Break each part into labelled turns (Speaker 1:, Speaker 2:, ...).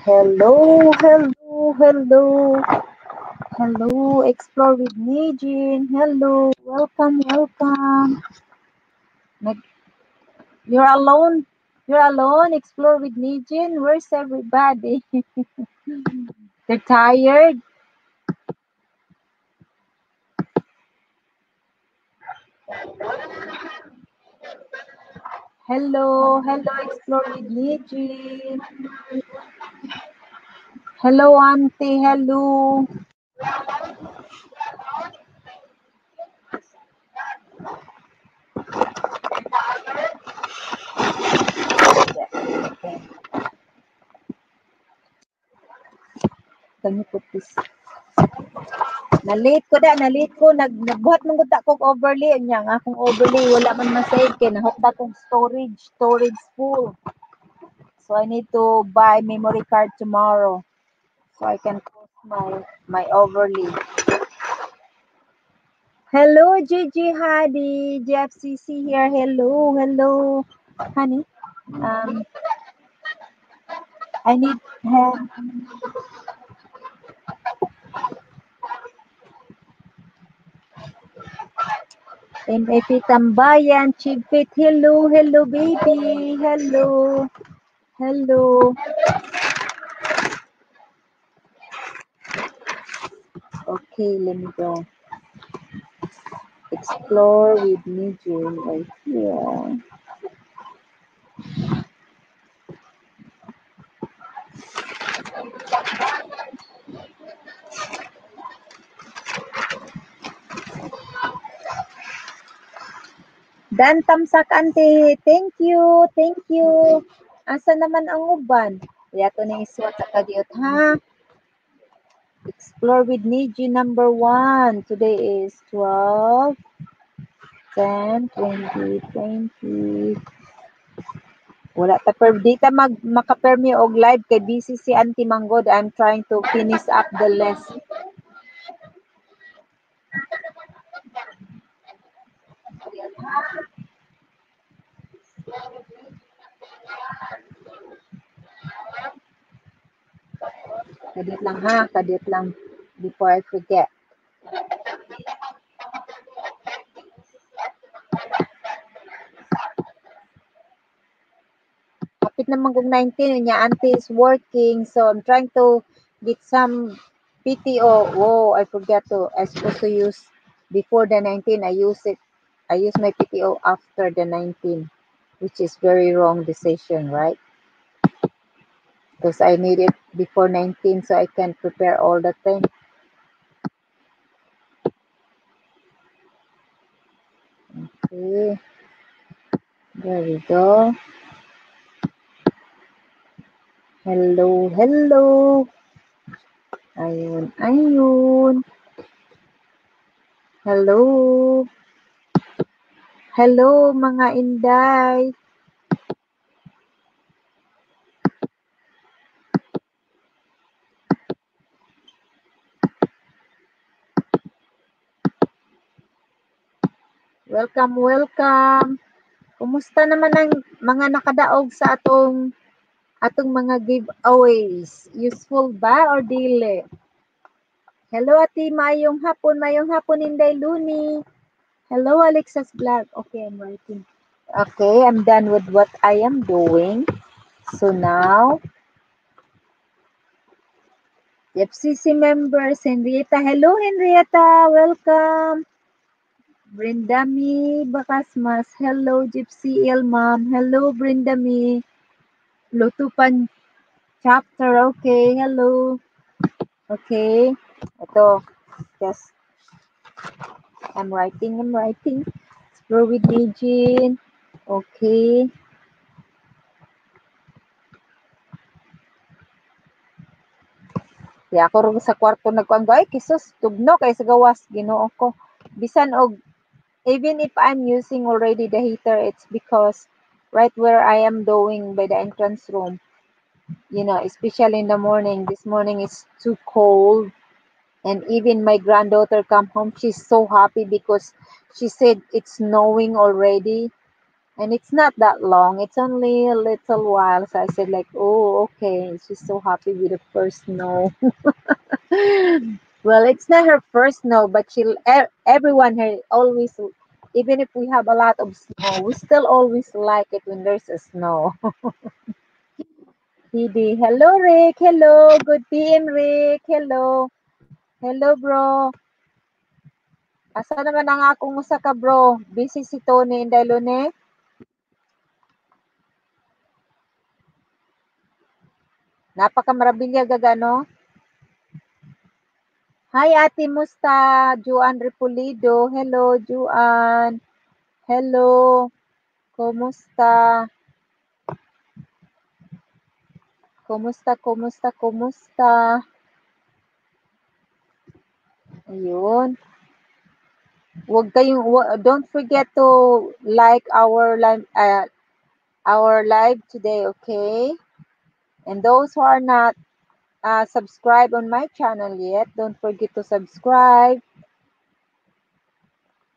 Speaker 1: Hello, hello, hello. Hello, Explore with Nijin. Hello, welcome, welcome. You're alone? You're alone? Explore with Nijin? Where's everybody? They're tired? Hello, hello, Explore with Nijin. Hello, Auntie, hello. Can you put this? Nalit ko da, nalit ko. Nagbuhat mong gud kog overlay. Anya nga akong overlay. Wala man masave. Kaya nahukda kong storage full. So I need to buy memory card tomorrow. So I can post my overlay. Hello, Gigi Hadi. GFCC here. Hello, hello. Honey, um, I need help. MAP Tambayan, Chigpit. Hello, hello, baby. Hello, hello. Okay, let me go. Explore with me, June, right here. Dan tamsak ante. Thank you, thank you. Asa naman ang uban? Yato na iswat sa kadiot, ha? Explore with Niji number 1. Today is 12, 10, 20, 20. Wala ta per di ta makapermi og live kay busy si Auntie Manggod. I'm trying to finish up the list. Kadit lang ha, kadit lang before I forget. Kapit naman kung 19, niya auntie is working, so I'm trying to get some PTO. Oh, I forget to. I supposed to use before the 19. I use my PTO after the 19, which is very wrong decision, right? Because I need it before 19 so I can prepare all the thing. Okay. There we go. Hello, hello. Ayun, ayun. Hello. Hello, mga inday. Welcome, welcome. Kumusta naman ang mga nakadaog sa atong mga giveaways? Useful ba or dili? Hello, ati, mayong hapon Inday Luni. Hello, Alexa's Vlog. Okay, I'm writing. Okay, I'm done with what I am doing. So now, FCC members, Henrietta. Hello, Henrietta. Welcome. Brindami Bakasmas. Hello, Gypsy El Mom. Hello, Brindami. Lutupan chapter. Okay, hello. Okay. Ito. Just, I'm writing. Explore with Nijin. Okay. Kaya ako rin sa kwarto nagkuhan ay kisos tugno kay sa gawas Ginoo ko. Bisan og even if I'm using already the heater, it's because right where I am doing by the entrance room, especially in the morning. This morning is too cold. And even my granddaughter come home, she's so happy because she said it's snowing already. And it's not that long. It's only a little while. So I said like, oh, okay. She's so happy with the first snow. Well, it's not her first snow, but everyone here always, even if we have a lot of snow, we still always like it when there's a snow. Didi, hello Rick, hello, good PM Rick, hello, hello bro. Asa naman ang akong usa ka bro? Busy si Tony Indalone. Napaka-marabilya gagano. Hi Ate Musta, Juan Repulido. Hello Juan. Hello. Kumusta? Kumusta, kumusta, kumusta? Ayun. Don't forget to like our live today, okay? And those who are not subscribed on my channel yet, don't forget to subscribe,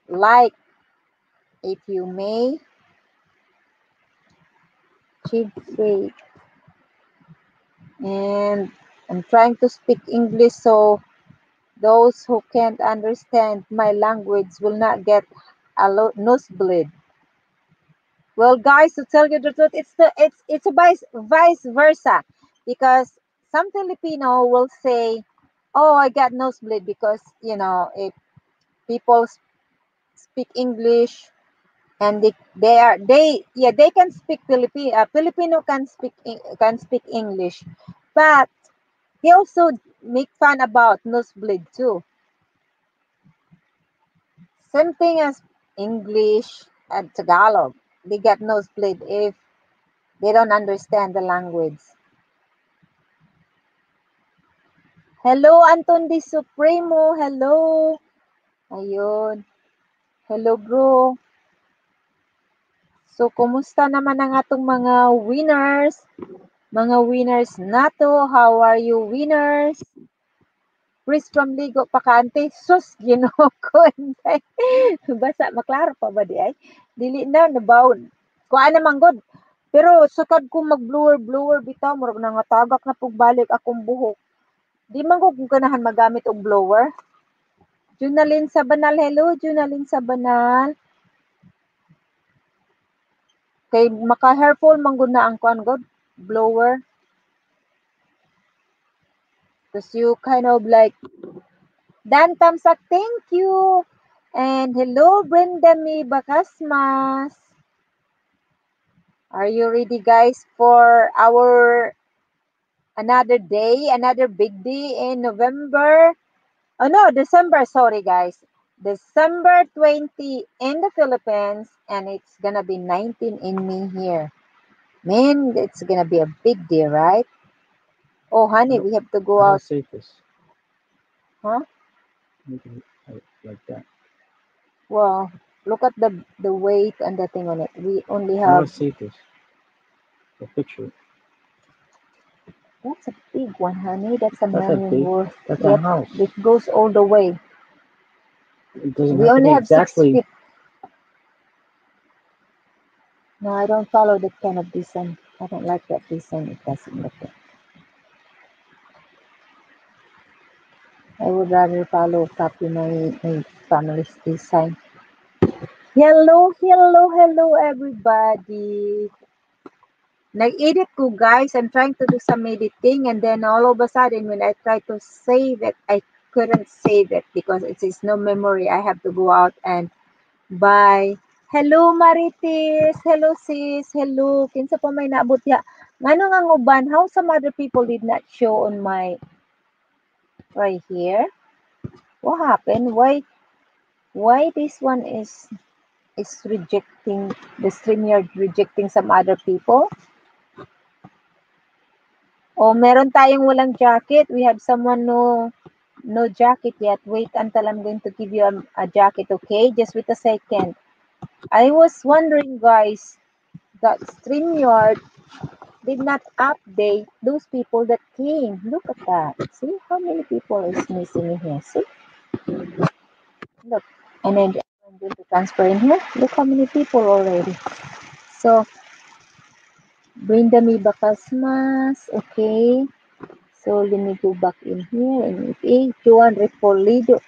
Speaker 1: like if you may. Chief Faith. And I'm trying to speak English so those who can't understand my language will not get a nosebleed. Well, guys, to tell you the truth, it's a vice versa, because some Filipino will say, "Oh, I got nosebleed," because if people speak English and they can speak Filipino can speak English, but they also make fun about nosebleed too. Same thing as English and Tagalog. They get nosebleed if they don't understand the language. Hello, Anton Di Supremo. Hello. Ayun. Hello, bro. So, kumusta naman ang atong mga winners? Mga winners nato. How are you, winners? Chris from Ligo Pakante. Sus, Ginoo ko. Basa, maklaro pa ba di ay? Dili na, nabaw. Kuha naman good. Pero sukad ko mag-blower bitaw, murag nangatagak na pagbalik akong buhok. Di man ko kung ganahan magamit og blower. Junalyn sa Banal, hello, Junalyn sa Banal. Kay maka-hairful man gud na ang kuan god, blower. Because you kind of like, Dan Tamsak, thank you. And hello, Brenda May Bakasmas. Are you ready, guys, for our another day, another big day in November? Oh no, December, sorry guys. December 20 in the Philippines, and it's gonna be 19 in me here. Man, it's gonna be a big day, right? Oh honey, we have to go
Speaker 2: How
Speaker 1: out.
Speaker 2: safe is
Speaker 1: Huh?
Speaker 2: making it like that?
Speaker 1: Well, look at the weight and the thing on it. We only
Speaker 2: How
Speaker 1: have,
Speaker 2: safe is the picture?
Speaker 1: that's a big one, honey. That's a
Speaker 2: That's a
Speaker 1: million
Speaker 2: big.
Speaker 1: worth.
Speaker 2: That's a
Speaker 1: Yep,
Speaker 2: house.
Speaker 1: it goes all the way.
Speaker 2: It doesn't
Speaker 1: We
Speaker 2: have to
Speaker 1: only
Speaker 2: be
Speaker 1: have 6
Speaker 2: exactly.
Speaker 1: feet. No, I don't follow that kind of design. I don't like that design. It doesn't look good. I would rather copy my family's design. Hello, hello, hello, everybody. Nag-edit ko, guys. I'm trying to do some editing, and then all of a sudden, when I try to save it, I couldn't save it because it is no memory. I have to go out and buy. Hello, Maritis. Hello, sis. Hello. Kinsa pa may naabot ya? Ngano nga uban? How some other people did not show on my right here? What happened? Why this one is rejecting the StreamYard, rejecting some other people? Oh, meron tayong walang jacket. We have someone no jacket yet. Wait until I'm going to give you a jacket, okay? Just wait a second. I was wondering, guys, that StreamYard did not update those people that came. Look at that. See how many people is missing in here. See? Look. And then I'm going to transfer in here. Look how many people already. So, Brenda May Bacasmas. Okay. So, let me go back in here. And Joan Repolido.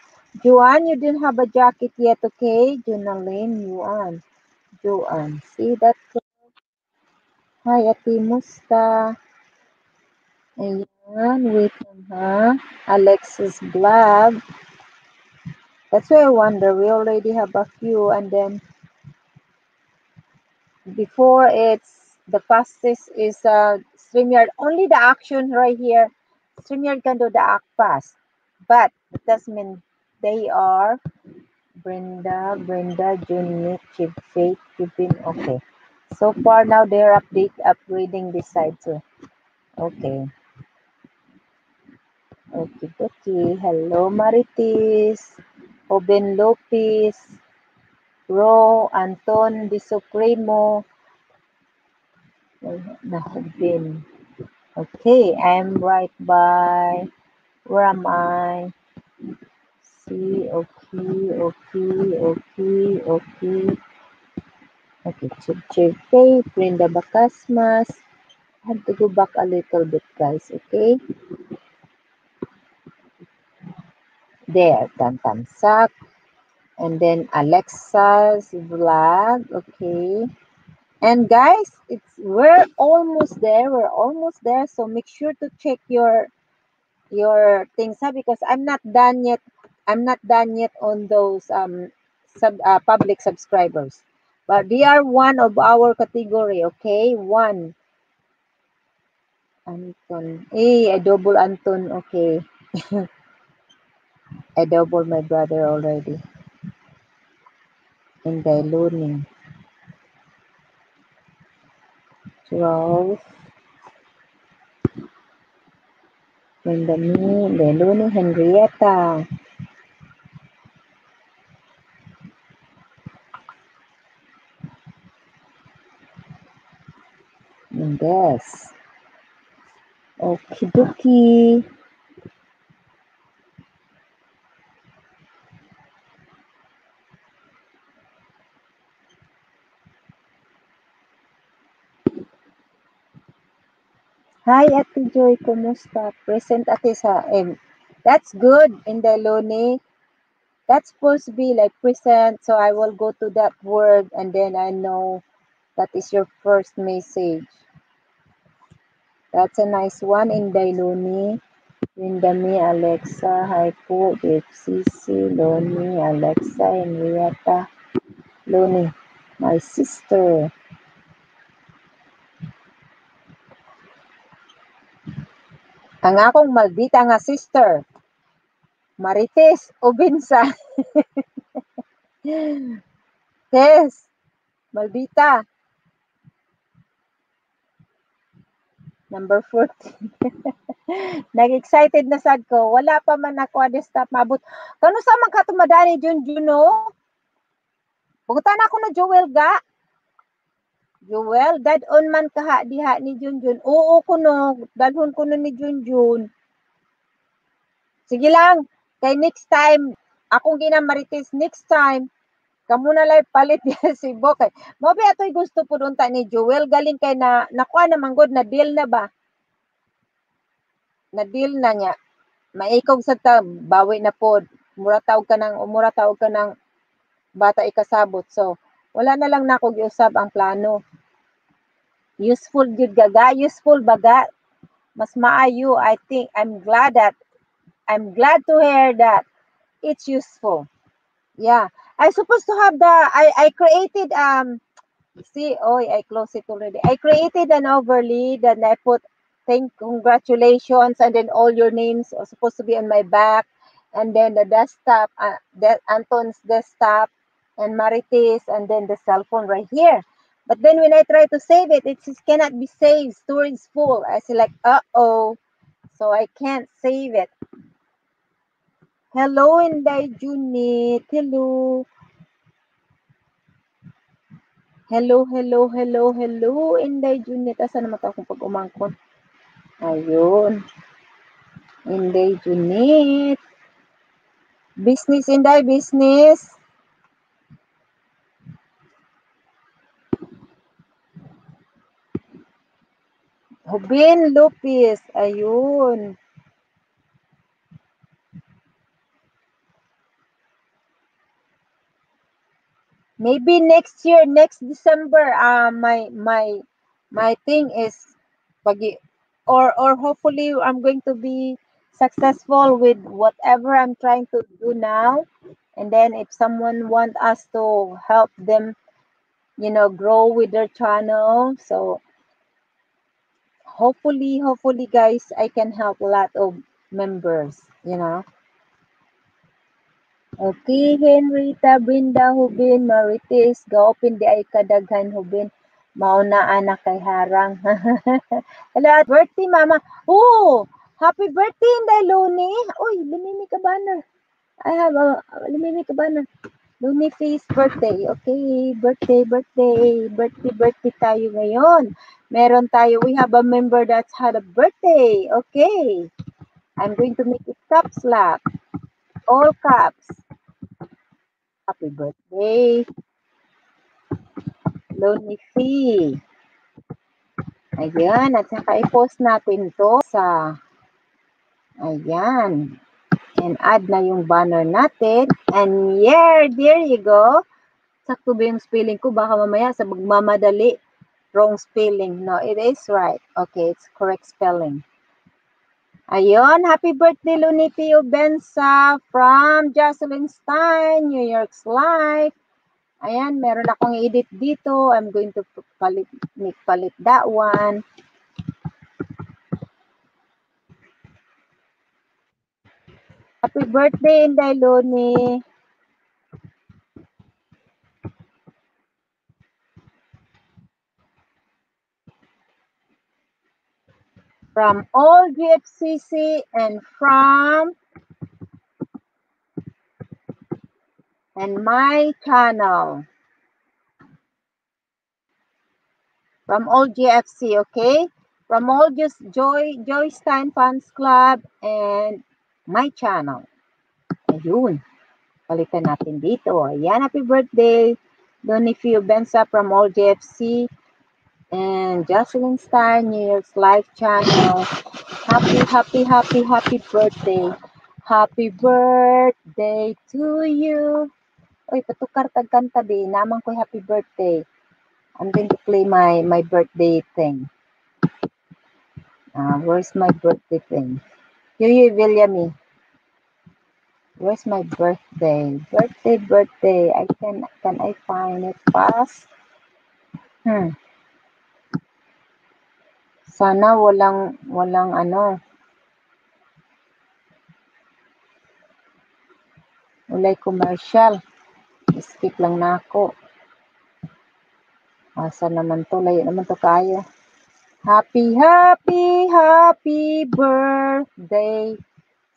Speaker 1: Joan, you didn't have a jacket yet, okay? Jonalyn, Joan. See that? Hi, Ate Musta. Ayan, wait lang ha. Alexis Vlog. That's why I wonder, we already have a few, and then before it's the fastest is StreamYard. Only the action right here. StreamYard can do the act fast. But it doesn't mean they are Brenda, Junit, Chip, Faith, Kevin. Okay. So far now they're upgrading this side too. Okay. Okay, okay. Hello Maritis. Oben Lopez. Ro, Anton Di Supremo. Nahubin. Okay, I'm right by. Where am I? See, okay, okay, okay, okay. Okay, Chip, Brenda Bacasmas. I have to go back a little bit, guys, okay? There, Tantamsak. And then Alexa's vlog, okay? And guys, we're almost there. We're almost there. So make sure to check your things because I'm not done yet. I'm not done yet on those public subscribers. But they are one of our category, okay? One. Anton. I double Anton, okay. I double my brother already. And Dailuni. 12. Dailuni, Henrietta. Yes. Okie dokie. Hi, Ate Joy. Kumusta? Present ate sa That's good in the Loni. That's supposed to be like present. So I will go to that word and then I know that is your first message. That's a nice one in Dailoni. Windami, Alexa, hi po, FCC, Loni, Alexa, Henrietta, Loni, my sister. Ang akong maldita nga sister, Marites Obinsa. Yes, maldita. Number 14. Nag-excited na sad ko. Wala pa man ako stop mabot. Kano sa man katumadani Junjun no? Pugutan ako na Joel ga. Joel, dad-on man kaha diha ni Junjun. Oo ko no, dalhon ko no ni Junjun. Sige lang, kay next time, akong ginamarites next time, kamo na lang palit diha si Bokay. Mobi atoy gusto pud unta ni Joel galing kay nakuha na manggod na deal na ba? Na deal na niya. Maikog sa bawi na pod. Mura taog ka ng bata ikasabot. So, wala na lang nako giusab ang plano. Useful gyud gaga, useful baga. Mas maayo, I think I'm glad to hear that it's useful. Yeah. I supposed to have I created see, I close it already. I created an overlay that I put congratulations and then all your names are supposed to be on my back and then the desktop, Anton's desktop and Marites and then the cell phone right here. But then when I try to save it, it just cannot be saved. Storage is full. I say like, uh-oh. So I can't save it. Hello, Inday Junit. Hello. Hello, Inday Junit. Asa naman akong pag-umangkon? Ayun. Inday Junit. Business, Inday, business. Hubin Lupis. Ayun. Maybe next year, next December, my thing is or hopefully I'm going to be successful with whatever I'm trying to do now. And then if someone want us to help them, grow with their channel. So hopefully guys, I can help a lot of members. Okay, Henrita, Brenda, Hubin, Marites, gaopin di ay kadaghan Hubin. Mauna anak kay harang. Hello, at birthday, mama. Oh, happy birthday, Inday Luni. Uy, Lumimi ka banner. I have a Lumimi ka banner. Luni face birthday. Okay, birthday tayo ngayon. We have a member that's had a birthday. Okay. I'm going to make it caps lock. All caps. Happy birthday, Lonely Fee. Ayan, at saka i-post natin to sa, ayan, and add na yung banner natin. And yeah, there you go. Sakto ba yung spelling ko? Baka mamaya sa magmamadali, wrong spelling. No, it is right. Okay, it's correct spelling. Ayun, happy birthday, Lonely Fee Ubensa from Jocelyn Stein, New York's Life. Ayan, meron akong edit dito. I'm going to palit that one. Happy birthday, Inday Loni. From all GFCC and my channel. From all GFC, okay? From all just Joy Stein Fans Club and my channel. Ayun. Palitan natin dito. Ayan, happy birthday. Donifio Bensa from all GFC and Jocelyn Stein, New York's Live channel. Happy birthday. Happy birthday to you. Oy, patukar tagkanta di. Naman ko happy birthday. I'm going to play my birthday thing. Where's my birthday thing? Yuyu Villami. Where's my birthday? Birthday. Can I find it fast? Sana walang walay commercial. Skip lang na ako. Asa naman to? Layo naman to kayo. Happy birthday.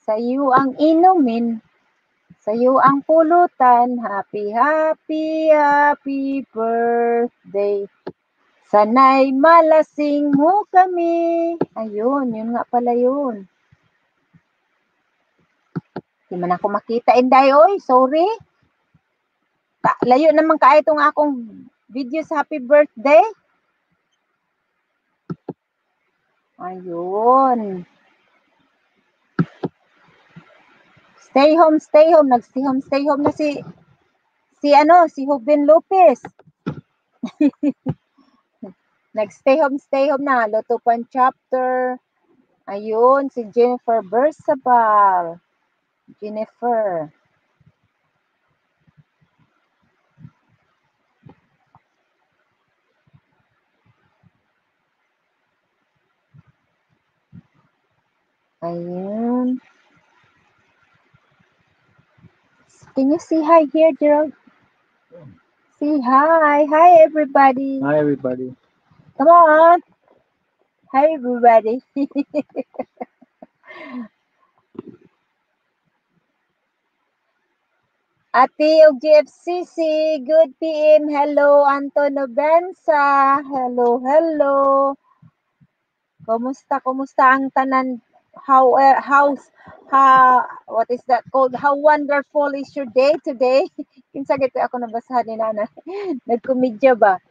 Speaker 1: Sa'yo ang inumin. Sa'yo ang pulutan. Happy birthday. Sana'y malasing mo kami. Ayun, yun nga pala yun. Di man ako makita, Inday, oy, sorry. Layo naman kaya itong akong video sa happy birthday. Ayun. Stay home. Stay home na si Hubin Lopez. Nag-stay home na. Loto Pan chapter. Ayun, si Jennifer Bersabal. Jennifer. Ayun. Can you say hi here, Gerald? Say hi. Hi, everybody.
Speaker 2: Hi, everybody.
Speaker 1: Come on. Hi, everybody. Ate og GFCC, good PM. Hello, Antonio Bensa. Hello. Kumusta ang tanan? What is that called? How wonderful is your day today? Kinsa gito ako nabasahan ni Nana. Nagkomedya ba?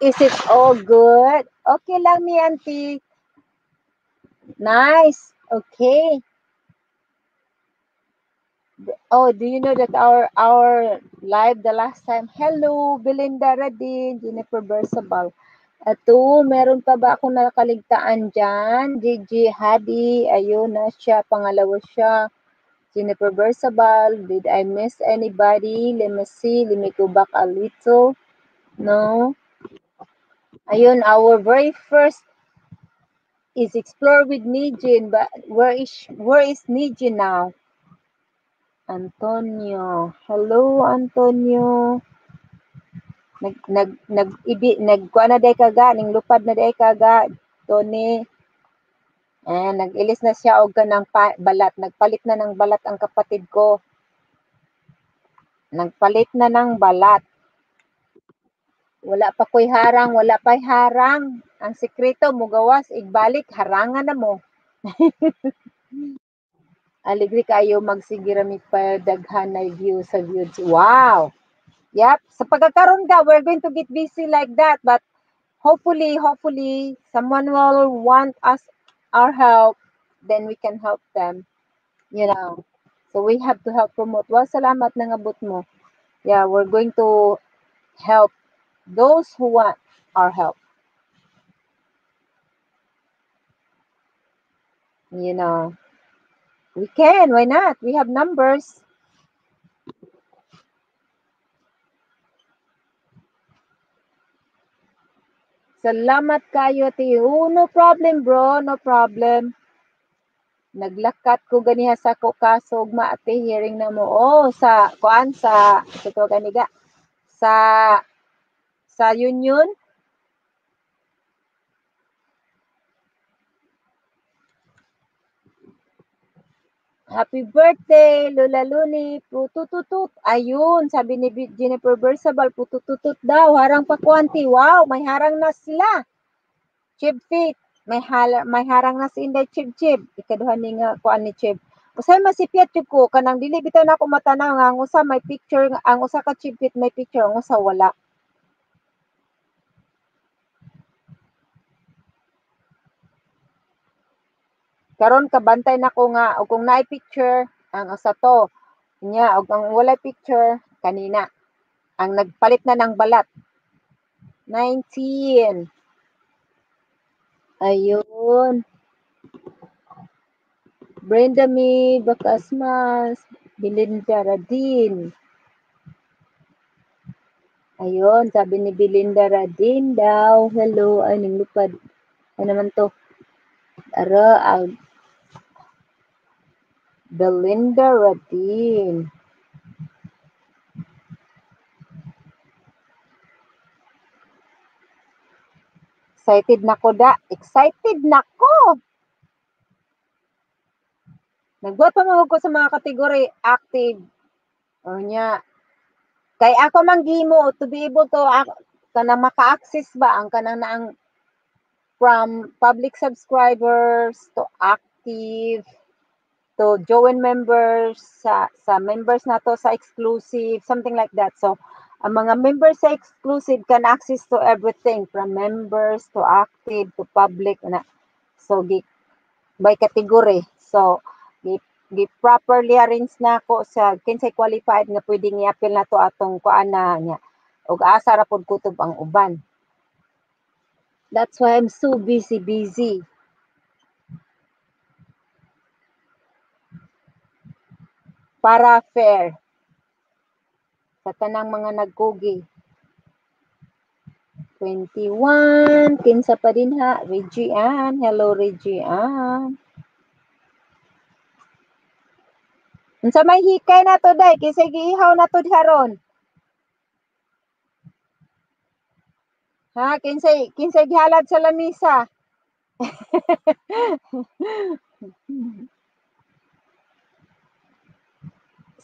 Speaker 1: Is it all good? Okay lang mi, auntie. Nice. Okay. Oh, do you know that our live the last time? Hello, Belinda Radin, Jennifer Bersabal. Ato, meron pa ba akong nakaligtaan dyan? Gigi Hadi, ayun na siya, pangalawa siya. Jennifer Bersabal, did I miss anybody? Let me see, let me go back a little. No? Ayun, our very first is Explore with Nijin, but where is Nijin now? Antonio. Hello, Antonio. Nagkuha na day kaga, ning lupad na day kaga, Tony. Nag-ilis na siya og kanang balat. Nagpalit na ng balat ang kapatid ko. Nagpalit na ng balat. Wala pa ko'y harang, wala pa'y harang. Ang sekreto mo gawas, igbalik, harangan na mo. Aligri kayo magsigira mi pa daghan na view sa views. Wow! Yep. Sa pagkakaroon ka, we're going to get busy like that. But hopefully, someone will want us our help. Then we can help them. You know. So we have to help promote. Well, salamat na ngabot mo. Yeah, we're going to help those who want our help. You know. We can. Why not? We have numbers. Salamat kayo, ti. Oh, no problem, bro. No problem. Naglakat ko ganiha sa ko kasog maate hearing na mo. Oh, sa kuan sa ito ganiga. Sa Union. Happy birthday, Lola Luni, putututut. Ayun, sabi ni Jennifer Bersabal, putututut daw, harang pa kwanti. Wow, may harang na sila. Chib fit, may harang na si Inday Chib. Ikaduhan ni nga kuan ni Chib. Usay masipyat jud ko kanang dili bitaw na ako matanaw nga ang usa may picture, ang usa ka Chib fit may picture, ang usa wala. Karon kabantay nako nga og kung naay picture ang usa to nya og ang walay picture kanina ang nagpalit na ng balat 19. Ayun. Brenda May Bacasmas, Belinda Radin. Ayun, sabi ni Belinda Radin daw. Hello, ay ning lupad. Ano naman to? Ara, Belinda Radin. Excited na ko da. Excited na ko. Nagbuhat pa mo ko sa mga kategory active. O nya. Kay ako man gimo to be able to kanang maka-access ba ang kanang naang from public subscribers to active to join members sa members nato sa exclusive, something like that. So ang mga members sa exclusive can access to everything from members to active to public na. So by category. So gi properly arrange na ko sa kinsay qualified nga pwedeng i-appeal na to atong kuana niya. Ug asa ra pud kutob ang uban. That's why I'm so busy. Para fair sa tanang mga nagkugi. 21, kinsa pa din ha, Reggie Ann. Hello, Reggie Ann. Unsa may hikay na to day, kisay giihaw na to diharon. Ha, kinsay gihalad sa lamisa.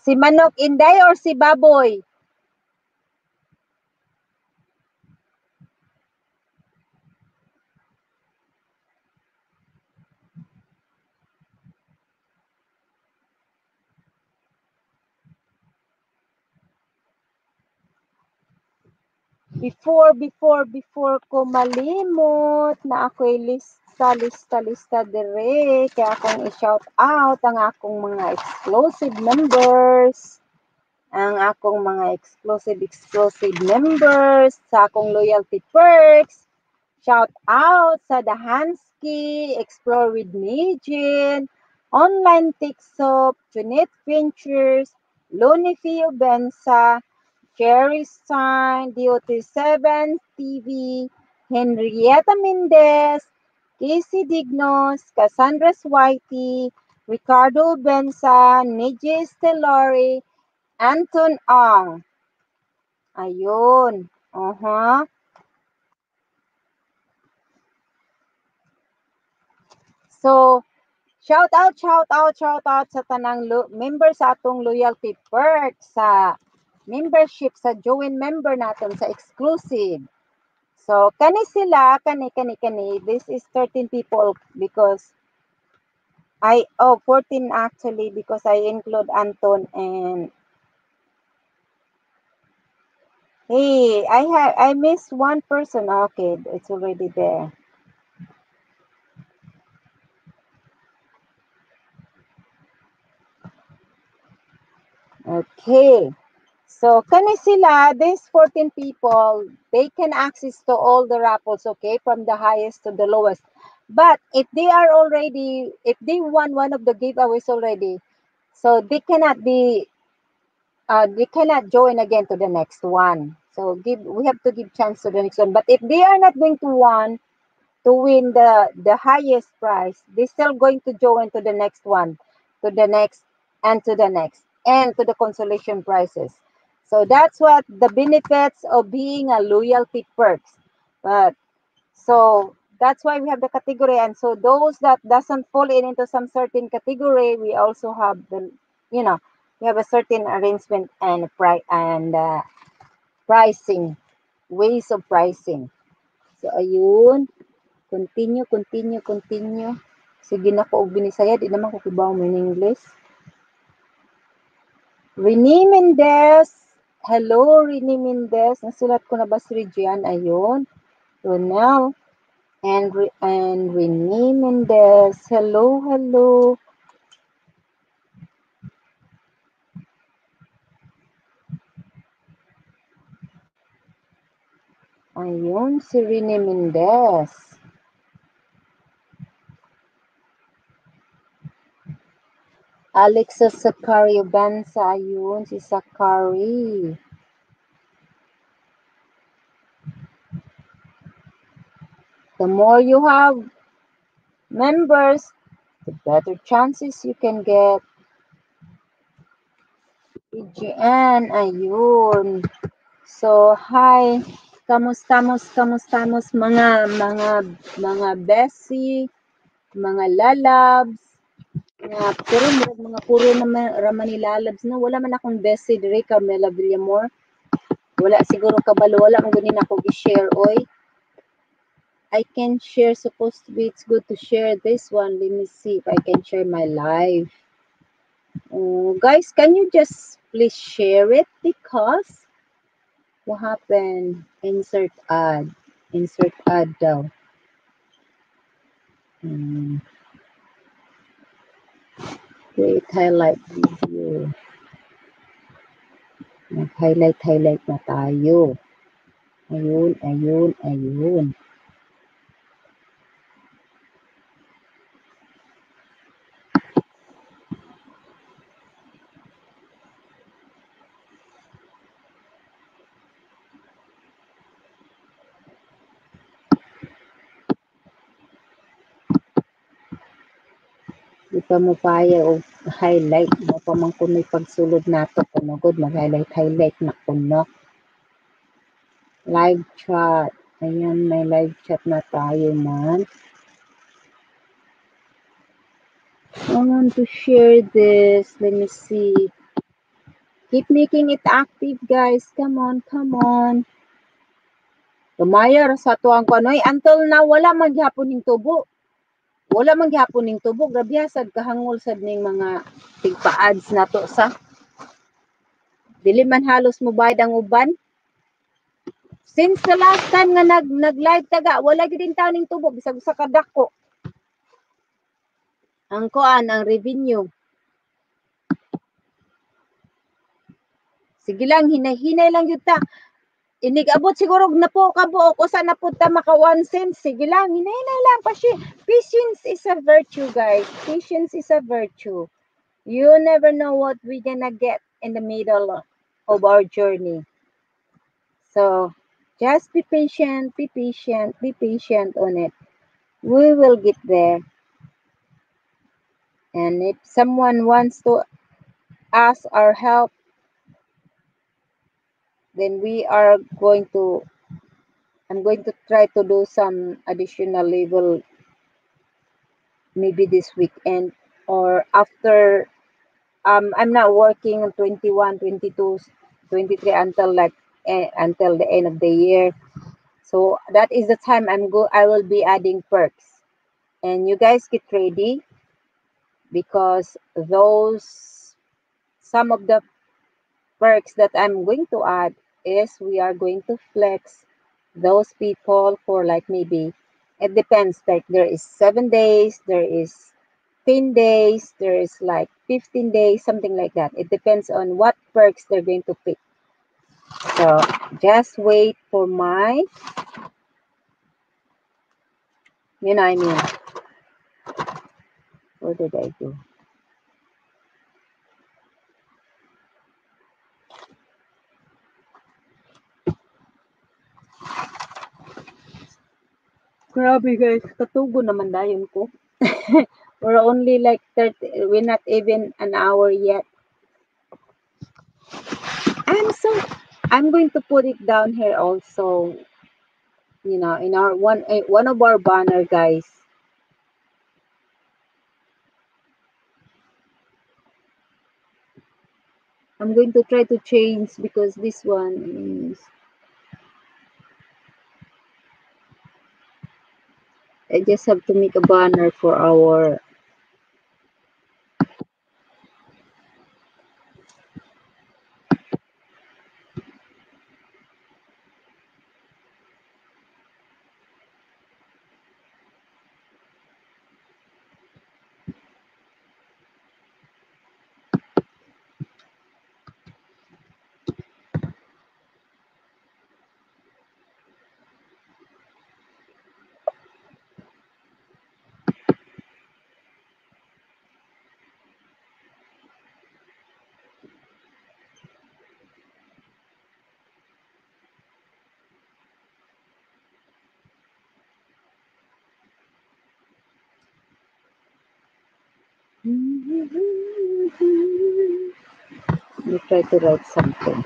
Speaker 1: Si Manok Inday or si Baboy? Before ko malimot na ako'y lista dire, kaya akong i-shout out ang akong mga exclusive members, ang akong mga exclusive members sa akong loyalty perks. Shout out sa Dahansky, Explore with Nijin, Online Tiksop, Junet Ventures, Lunifio Bensa, Jerry Stein, DOT7 TV, Henrietta Mendez, Casey Dignos, Cassandra Switey, Ricardo Bensa, Niji Stellari, Anton Ong. Ayun. So, shout out sa tanang member sa atong loyalty perk sa membership sa join member naton sa exclusive. So, kani sila, kani. This is 13 people because 14 actually because I include Anton and hey, I missed one person. Okay, it's already there. Okay. So, kani sila, these 14 people, they can access to all the raffles, okay, from the highest to the lowest. But if they won one of the giveaways already, so they cannot join again to the next one. So we have to give chance to the next one. But if they are not going to win the highest prize, they're still going to join to the next one, to the next, and to the next, and to the consolation prizes. So that's what the benefits of being a loyalty perks. But so that's why we have the category, and so those that doesn't fall into some certain category, we also have you know, we have a certain arrangement and pricing, ways of pricing. So ayun, continue. Sige na ko og Binisaya, di naman ko kibaw mo in English. Renee Mendez. Hello, Renee Mendez. Nasulat ko na ba si Regian? Ayun. Ronel. And Renee Mendez. Hello. Ayun, si Renee Mendez. Alexa Sakari Bansa. Ayun, si Sakari. The more you have members, the better chances you can get. PGN, ayun. So, hi. Kamustamos mga Bessie, mga lalabs, mga puro naman raman ni lalabs na wala man akong Bessie diri Carmela Villamor. Wala siguro kabalo, wala man gunin ako i-share oy. I can share, supposed to be, it's good to share this one. Let me see if I can share my live. Guys, can you just please share it because what happened? Insert ad daw. Create highlight video. Mag-highlight na tayo. Ayun. Di pa mo paya o highlight mo pa man kung may pagsulod nato kunogod mag-highlight na kuno. Live chat. Ayan, may live chat na tayo man. I want to share this. Let me see. Keep making it active, guys. Come on. Lumayar sa tuwang kanoy. Until na wala man gyapon ning tubo. Grabe sad kahangol sad ning mga tigpa-ads nato sa. Dili man halos mo bayad ang uban. Since the last time nga nag-live taga, wala gid din taning tubo bisag sa kadako. Ang kuan ang revenue. Sige lang, hinay-hinay lang yun ta. Inig-abot siguro na po kabuok o sa napunta maka 1 cent. Sige lang, hinay-hinay lang. Patience is a virtue, guys. Patience is a virtue. You never know what we're gonna get in the middle of our journey. So, just be patient on it. We will get there. And if someone wants to ask our help, then I'm going to try to do some additional level maybe this weekend or after I'm not working on 21, 22, 23 until the end of the year. So that is the time I will be adding perks. And you guys get ready because some of the perks that I'm going to add is we are going to flex those people for like maybe it depends, like there is 7 days, there is 10 days, there is like 15 days, something like that. It depends on what perks they're going to pick. So just wait for my, you know, I mean, what did I do? Grabe guys, katubo naman dayon ko. We're only like 30, we're not even an hour yet. I'm going to put it down here also, you know, in our one of our banner, guys. I'm going to try to change because this one is, I just have to make a banner for our let me try to write something.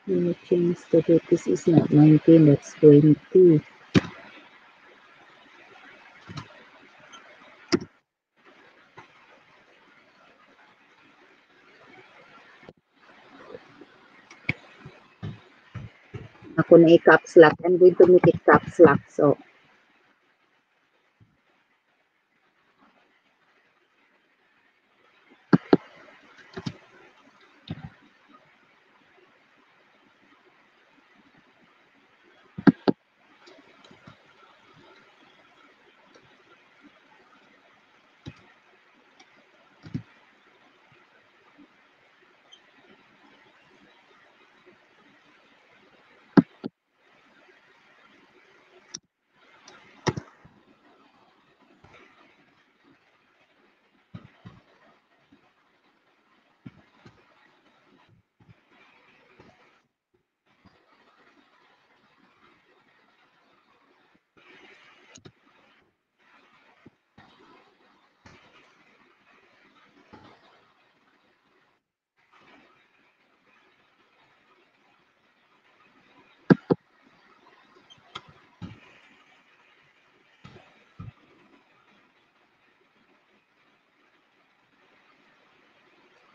Speaker 1: Let me change the date. This is not 19, that's 20. Ako na i-caps lock. I'm going to make it caps lock. So,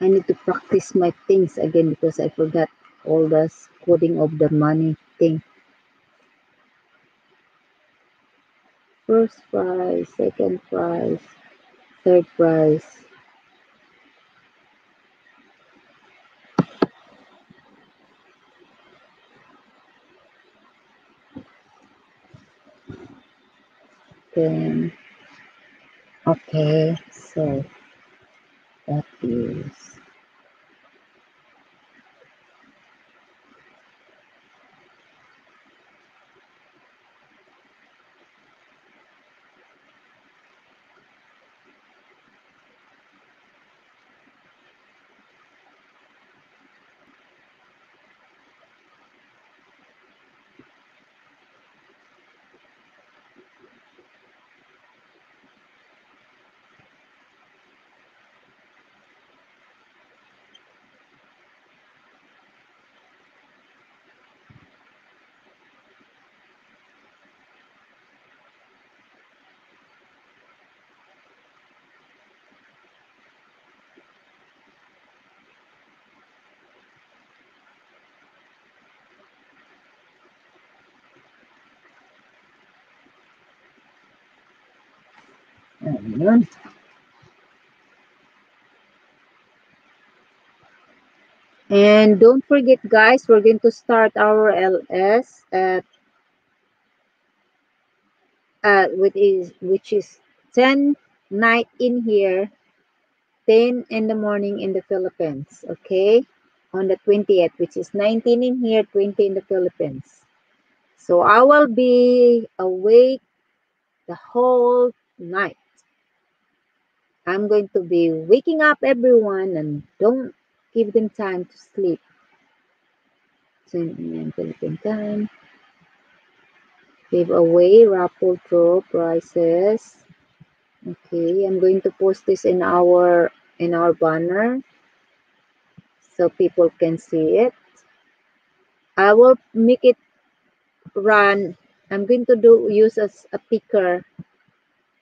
Speaker 1: I need to practice my things again because I forgot all the coding of the money thing. First prize, second prize, third prize. Then, okay, so that is yun. And don't forget, guys, we're going to start our LS at which is 10 night in here, 10 in the morning in the Philippines. Okay, on the 20th, which is 19 in here, 20 in the Philippines. So I will be awake the whole night. I'm going to be waking up everyone and don't give them time to sleep. 10 a.m. Philippine time. Give away raffle draw prizes. Okay, I'm going to post this in our banner so people can see it. I will make it run. I'm going to use as a picker.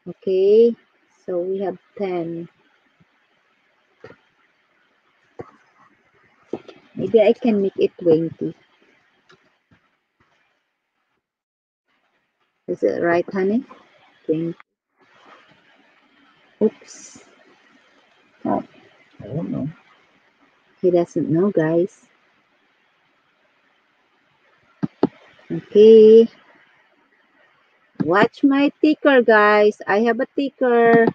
Speaker 1: Okay, so we have 10. Maybe I can make it 20. Is it right, honey? 20. Oops.
Speaker 2: Oh, I don't know.
Speaker 1: He doesn't know, guys. Okay. Watch my ticker, guys. I have a ticker.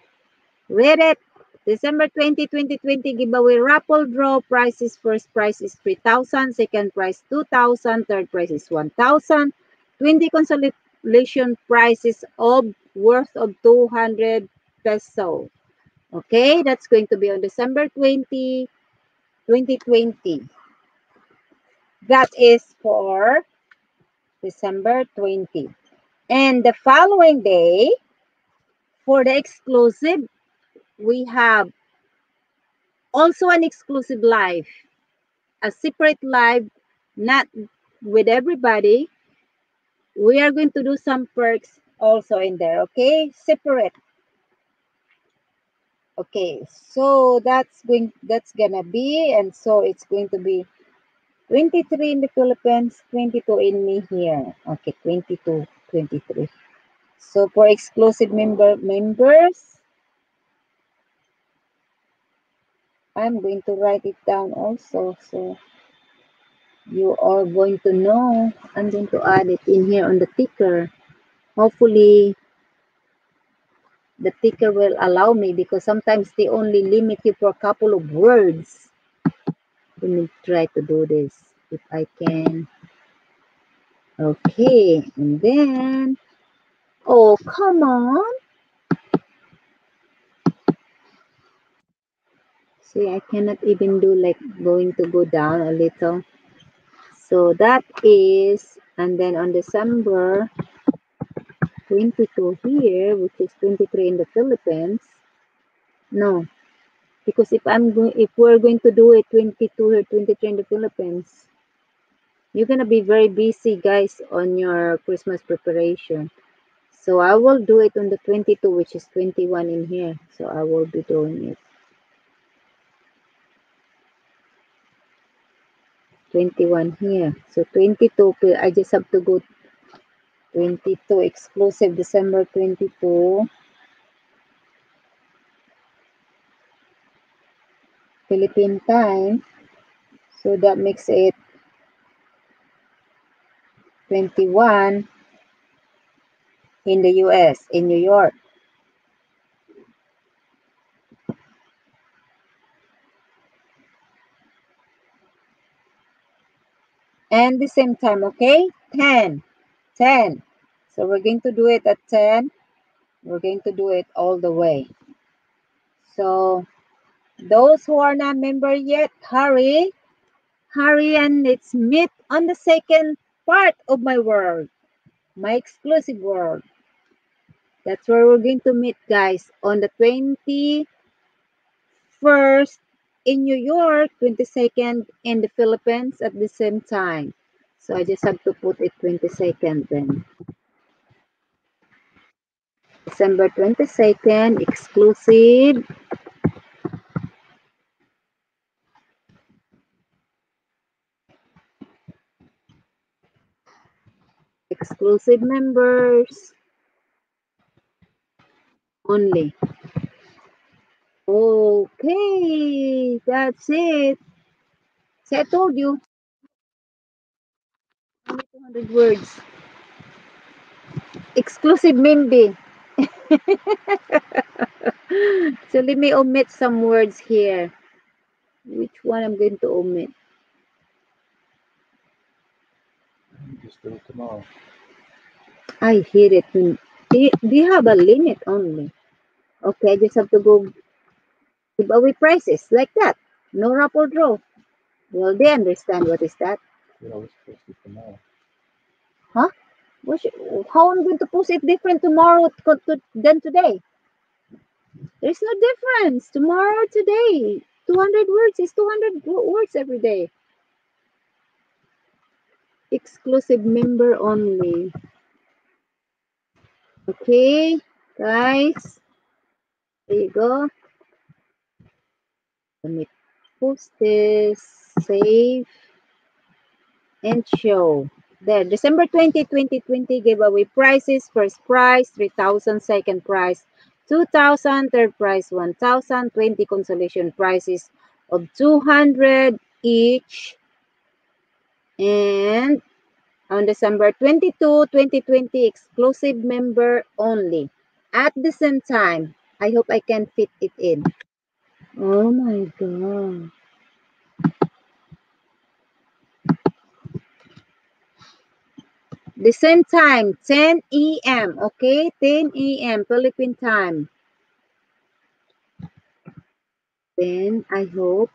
Speaker 1: Read it. December 20, 2020 giveaway raffle draw prizes. First prize is 3,000. Second prize 2,000. Third prize is 1,000. 20 consolation prizes of worth of 200 peso. Okay, that's going to be on December 20, 2020. That is for December 20. And the following day, for the exclusive, we have also an exclusive live, a separate live, not with everybody. We are going to do some perks also in there, okay? Separate. Okay, so that's gonna be, and so it's going to be 23 in the Philippines, 22 in me here. Okay, 22, 23. So for exclusive members, I'm going to write it down also. So you are going to know. I'm going to add it in here on the ticker. Hopefully, the ticker will allow me because sometimes they only limit you for a couple of words. Let me try to do this if I can. Okay, and then, oh, come on. See, I cannot even do like going to go down a little. So that is, and then on December 22 here, which is 23 in the Philippines. No, because if we're going to do it 22 or 23 in the Philippines, you're gonna be very busy, guys, on your Christmas preparation. So I will do it on the 22, which is 21 in here. So I will be doing it. 21 here. So 22, I just have to go 22 exclusive December 22. Philippine time. So that makes it 21 in the US, in New York. And the same time, okay? 10. So we're going to do it at 10. We're going to do it all the way. So those who are not member yet, hurry, and let's meet on the second part of my world, my exclusive world. That's where we're going to meet, guys, on the 21st in New York, 22nd in the Philippines at the same time. So I just have to put it 22nd then. December 22nd, exclusive. Exclusive members only. Okay, that's it. See, I told you. Only 200 words. Exclusive Mimbi. So let me omit some words here. Which one I'm going to omit?
Speaker 2: Just do it tomorrow.
Speaker 1: I hear it. Do you have a limit only? Okay, I just have to go give away prizes like that. No raffle draw. Well, they understand what is that.
Speaker 2: You know, it's supposed to be tomorrow.
Speaker 1: Huh? How I'm going to post it different tomorrow than today? There's no difference. Tomorrow, today. 200 words is 200 words every day. Exclusive member only. Okay, guys. There you go. Let me post this. Save. And show. There, December 20, 2020 giveaway prizes. First prize, 3,000. Second prize, 2,000. Third prize, 1,000. 20 consolation prizes of 200 each. And on December 22, 2020, exclusive member only. At the same time, I hope I can fit it in. Oh my God. The same time, 10 a.m. Okay, 10 a.m. Philippine time. Then I hope.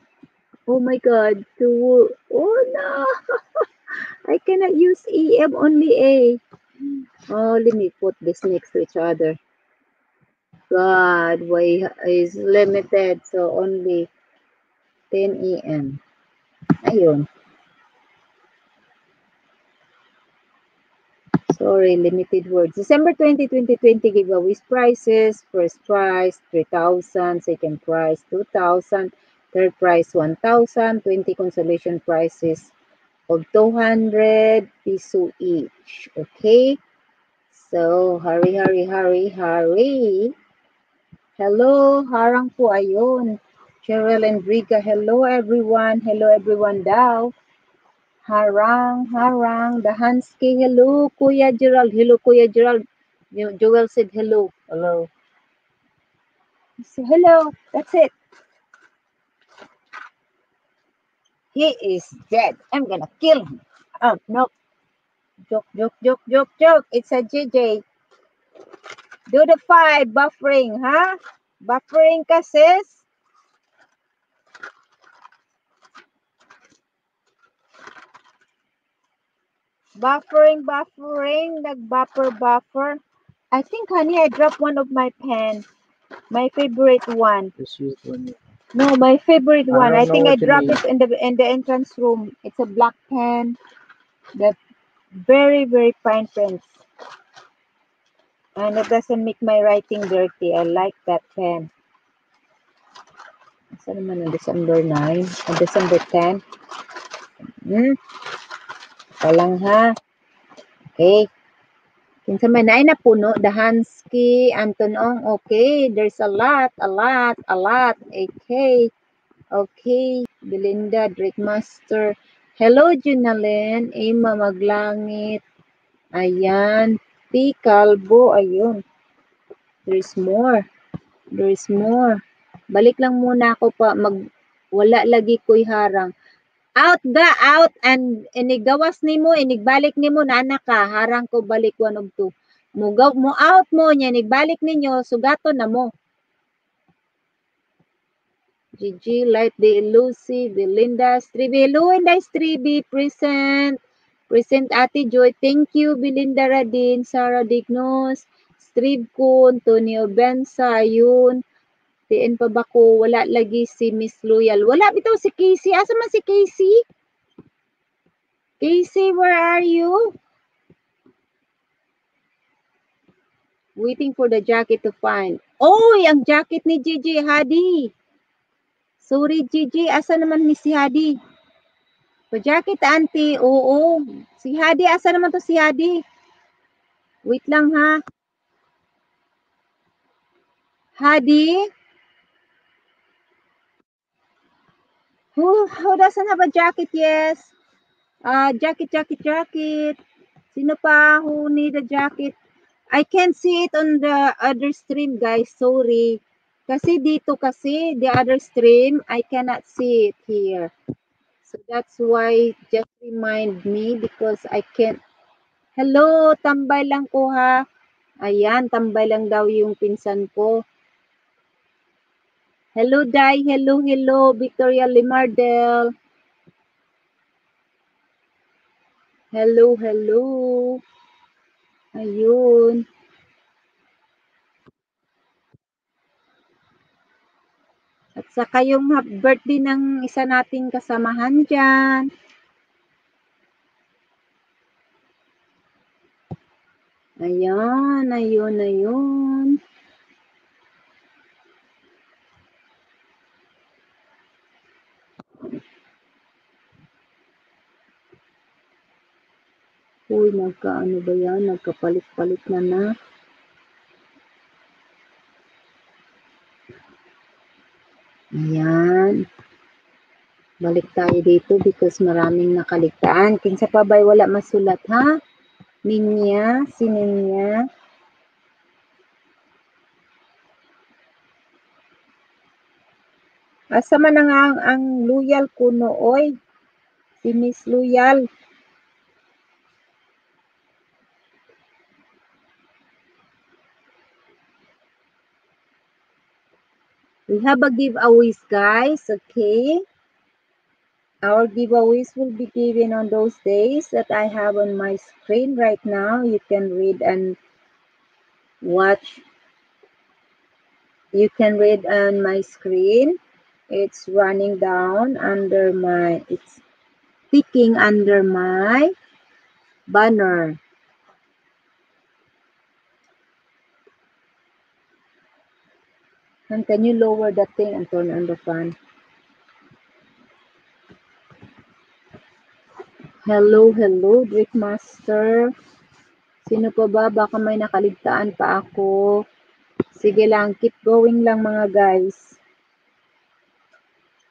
Speaker 1: Oh my God. Oh no. I cannot use EM, only A. Oh, let me put this next to each other. God, why is limited? So only 10 a.m. Ayun. Sorry, limited words. December 20, 2020 giveaways prizes. First prize, 3,000. Second prize, 2,000. Third prize, 1,000. 20 consolation prizes of 200 piso each. Okay? So, hurry. Hello, harang po ayun. Cheryl and Riga, hello everyone daw. Harang, Dahansky, hello, Kuya Gerald. Hello, Kuya Gerald. Joel said hello. Hello. Say hello. That's it. He is dead. I'm gonna kill him. Oh, no. Joke. It's a JJ. Do the 5. Buffering, huh? Buffering ka, sis? Buffering. Nag-buffer. I think, honey, I dropped one of my pen. My favorite one.
Speaker 2: Just use one.
Speaker 1: No, my favorite one. I think I
Speaker 2: what you
Speaker 1: dropped
Speaker 2: mean.
Speaker 1: it in the entrance room. It's a black pen. The very fine prints. And it doesn't make my writing dirty. I like that pen. Saan naman ang December 9? O December 10? Palang ha. Okay. Kinsa man na puno, Dahansky, Antonong, okay, there's a lot. Okay. Okay, Belinda, Drake Master. Hello, Junalyn, Emma Maglangit. Ayan, T. Calvo, ayun. There's more. Balik lang muna ako pa, wala lagi ko'y harang. Out and inigawas nimo, inigbalik nimo na anak ka, harang ko balik 1 og 2. Mo out mo nya, inigbalik ninyo, sugaton na mo. Gigi, Light, the Lucy, Belinda, Stribi. Hello, Inday Stribi, present. Present Ate Joy. Thank you, Belinda Radin, Sarah Dignos, Strib Kun, Tonio Bensa, ayun. TN pa ba ko? Wala lagi si Miss Loyal. Wala bitaw si Casey. Asa man si Casey? Casey, where are you? Waiting for the jacket to find. Oy, ang jacket ni Gigi Hadi. Sorry, Gigi. Asa naman ni si Hadi? Pa-jacket, auntie. Oo. Si Hadi. Asa naman to si Hadi? Wait lang, ha? Hadi? Who doesn't have a jacket? Yes. Jacket. Sino pa who need a jacket? I can't see it on the other stream, guys. Sorry. Kasi dito kasi, the other stream, I cannot see it here. So that's why, just remind me because I can't. Hello, tambay lang ko ha. Ayan, tambay lang daw yung pinsan ko. Hello, Dai. Hello. Victoria Limardel. Hello. Ayun. At saka yung birthday ng isa nating kasamahan dyan. Ayun. Uy, nagkaano ba yan? Nagkapalit-palit na. Ayan. Balik tayo dito because maraming nakaligtaan. Kinsa pa ba'y wala masulat, ha? Ninya, si Ninya. Asa man ang loyal ko nooy? Si Miss Loyal. We have a giveaways, guys. Okay. Our giveaways will be given on those days that I have on my screen right now. You can read and watch. You can read on my screen. It's running down under it's ticking under my banner. And can you lower that thing and turn on the fan? Hello, Drake Master. Sino pa ba? Baka may nakaligtaan pa ako. Sige lang, keep going lang mga guys.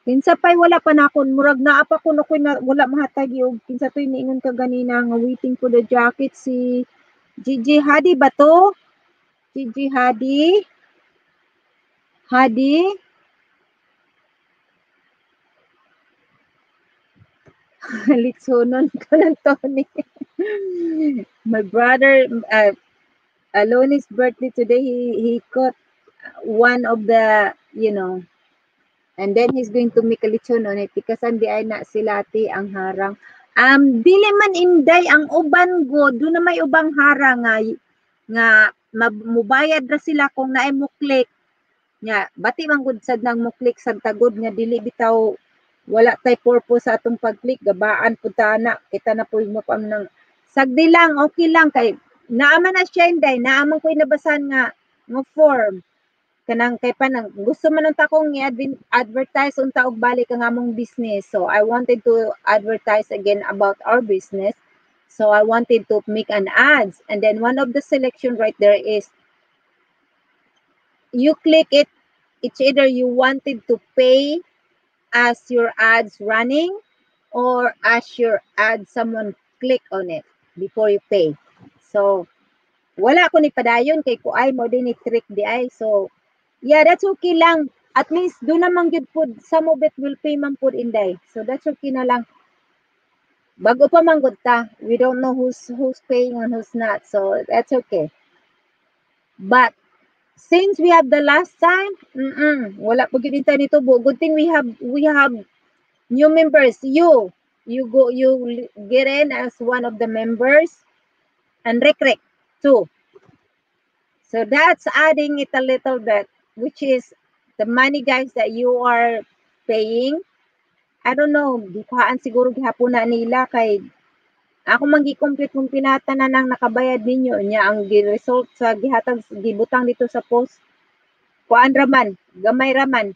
Speaker 1: Kinsa pa'y wala pa na akon, murag naa pa ko na wala mahatag yung kinsa to'y niingon ka ganina nga waiting for the jacket si Gigi Hadi ba to? Gigi Hadi? Litsunon ko ng Tony. My brother, Aloni's birthday today, he caught one of the, and then he's going to make a lechon on it because hindi ay na silati ang harang. Dili man inday ang uban go, do na may ubang harang nga mubayad ra sila kung naay muklik. Nya, bati man gud sad nang muklik sa tagod nga dili bitaw wala tay purpose sa atong pag-click, gabaan punta na, kita na po mo pang nang sagdi lang, okay lang kay naaman na siya inday, naaman ko inabasan nga form. kanang kay panang gusto man unta kong i-advertise unta og balik ang among business. So I wanted to advertise again about our business. So I wanted to make an ads, and then one of the selection right there is you click it. It's either you wanted to pay as your ads running or as your ad someone click on it before you pay. So wala ko ni padayon kay ko ay mo din ni trick di ay. So yeah, that's okay lang. At least do naman good food. Some of it will pay man food inday. So that's okay na lang. Bago pa man good ta. We don't know who's paying and who's not. So that's okay. But since we have the last time, wala pa gid tayo nito. Good thing we have new members. You get in as one of the members, and Rick too. So that's adding it a little bit, which is the money, guys, that you are paying. I don't know, gikuhaan siguro gihapon na nila kay ako man gi-compute kung pinata na nang nakabayad ninyo nya ang gi-result sa gihatag gibutang dito sa post. Kuan raman, gamay raman.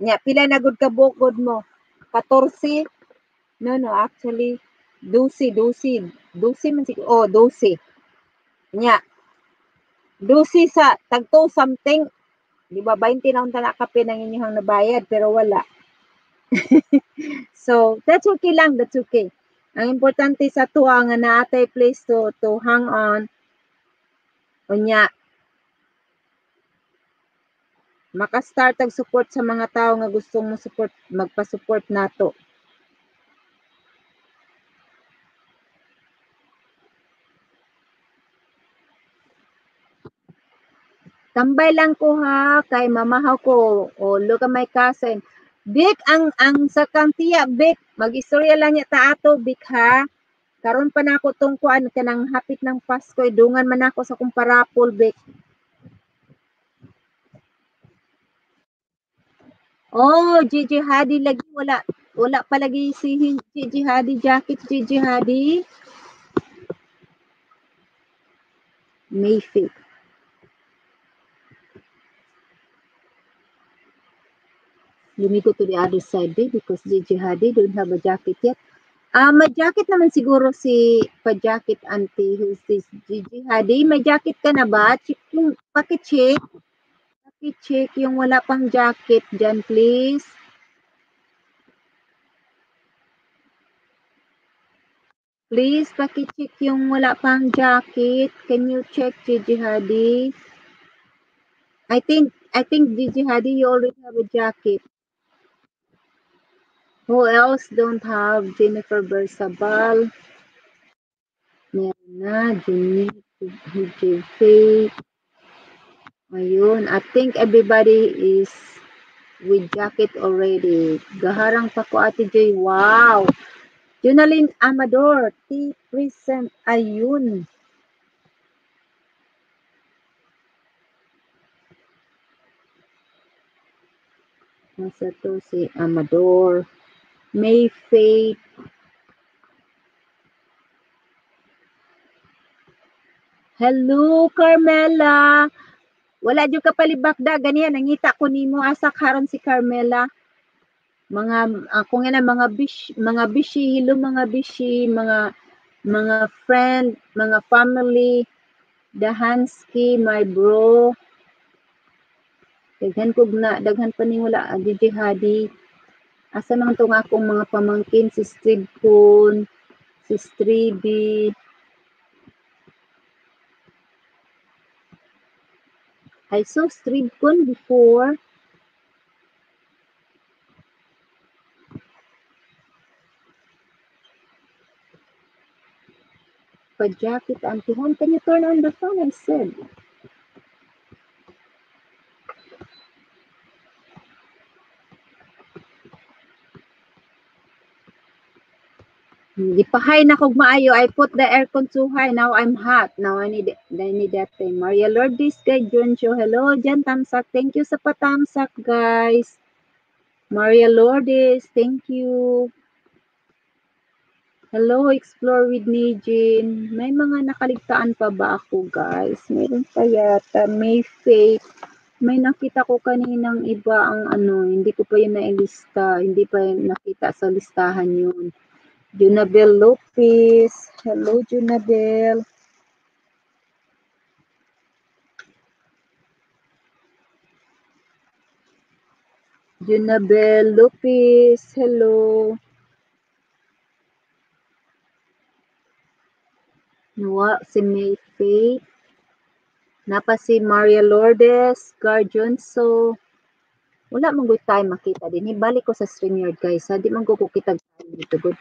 Speaker 1: Nya pila na gud ka bukod mo? 14? No, actually 12 man siguro. Oh, 12. Nya 12 sa tagto something. Di ba 20 na unta na kape ng inyong nabayad pero wala. So that's okay lang, that's okay. Ang importante sa tuwa nga naatay place to hang on. Unya maka-start ang support sa mga tao nga gustong mo support, magpa-support nato. Tambay lang ko ha, kay mamahaw ko. O, look at my cousin. Bik, ang sa kantiya, Bik, mag-istorya lang niya ta ato, Bik ha. Karon pa na ako tong kuan kanang hapit ng Pasko, dungan man ako sa kong parapol, Bik. Oh, Gigi Hadid lagi, wala pa lagi si Gigi Hadid jacket, Gigi Hadid. Mayfield. Let me go to the other side because Gigi Hadid don't have a jacket yet. May jacket naman siguro si pa-jacket auntie who's this Gigi Hadid. May jacket ka na ba? Yung paki-check. Paki-check yung wala pang jacket dyan, please. Please, paki-check yung wala pang jacket. Can you check Gigi Hadid? I think Gigi Hadid, you already have a jacket. Who else don't have? Jennifer Bersabal. Meron na. Gigi Faye. Ayun. I think everybody is with jacket already. Gaharang pa ko Ate Joy. Wow. Junaline Amador. T-present. Ayun. Nasa to si Amador. May Faith. Hello, Carmela. Wala dyo ka palibakda. Ganiyan, nangita ko nimo asa karon si Carmela. Mga, ako nga na, mga bishi, hello mga bishi, mga friend, mga family, Dahansky, my bro. Daghan pa ni wala, Gigi Hadid. Asa naman itong akong mga pamangkin, si Stridcon, si Stridy. I saw Stridcon before. Pa-jacket, Auntie, can you turn on the phone? I said. Gipahay na kog maayo. I put the aircon too high. Now I'm hot. Now I need that thing. Maria Lourdes, kay Juncho. Hello, Jan Tamsak. Thank you sa patamsak, guys. Maria Lourdes, thank you. Hello, Explore with Nijin. May mga nakaligtaan pa ba ako, guys? Meron pa yata. May Faith. May nakita ko kaninang iba ang hindi ko pa yun nailista, hindi pa yun nakita sa listahan yun. Junabel Lopez. Hello, Junabel. Junabel Lopez. Hello. Nawa si May Faith. Napa si Maria Lourdes, Garjonso. Wala man gud tayo makita din. Ibalik ko sa StreamYard guys. Ha? Di man ko kita dito. Good.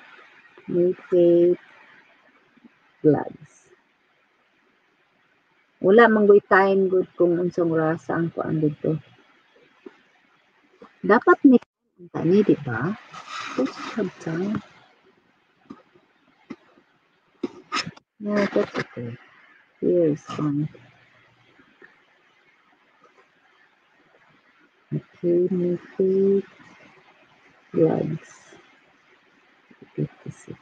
Speaker 1: May Faith Vlogs. Wala man gud time good kung unsong rasa ang kuan dito. Dapat ni tani, di ba? Just have time. No, that's okay. Here's one. Okay, May Faith Vlogs. 56.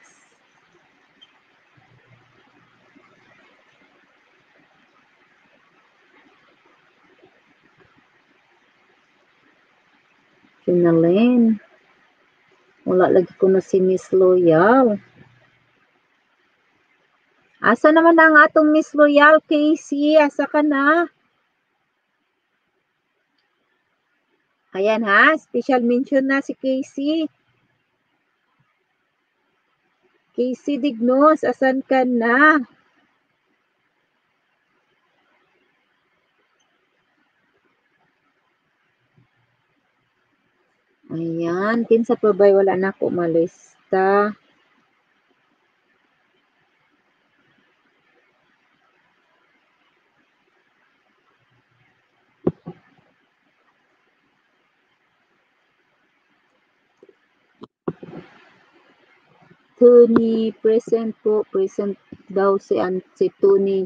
Speaker 1: Kinalyn. Wala lagi ko na si Miss Loyal. Asa naman ang atong Miss Loyal, Casey? Asa ka na? Ayan ha, special mention na si Casey. Casey Dignos, asan ka na? Ayan, kinsa pa ba'y wala na ako malista. Tony, present po. Present daw si Tony.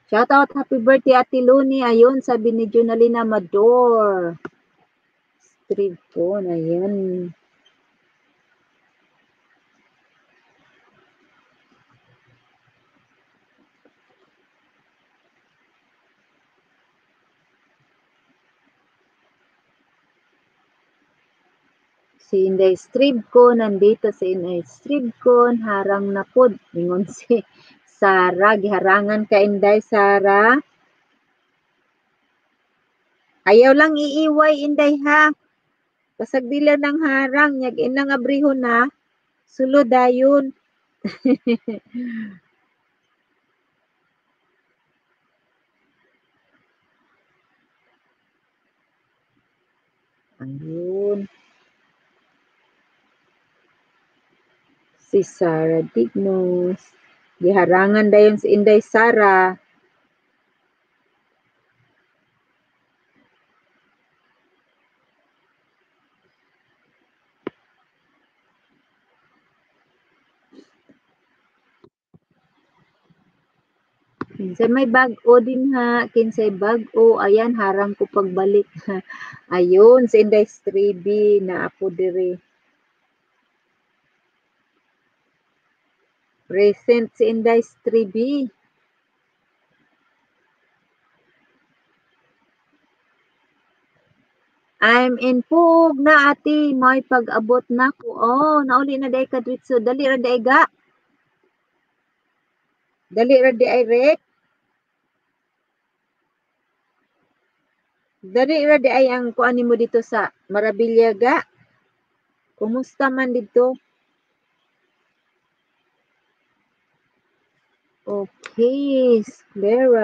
Speaker 1: Shout out, happy birthday Ate Luni. Ayun, sabi ni Junalina Mador. Street po, ayan. Si Inday Stribcon, nandito si Inday Stribcon, harang na pod. Ingon si Sara, giharangan ka Inday Sara. Ayaw lang iiway Inday ha. Pasag dila ng harang, nyag inang abrihon na. Sulod dayon. Ayun. Si Sara Dignos. Giharangan dayon si Inday Sara. Kinsay may bag-o din ha. Kinsay bag-o. Ayan, harang ko pagbalik. Ayun, si Inday Stribi na ako diri. Present si Inday Stribi. I'm in Pug na ati. May pag-abot na ko. Oh, nauli na day ka dritso. Dali ra day ga. Dali ra di ay rek. Dali ra di ay ang kuan mo dito sa Marabillaga. Kumusta man dito? Okay, Clara.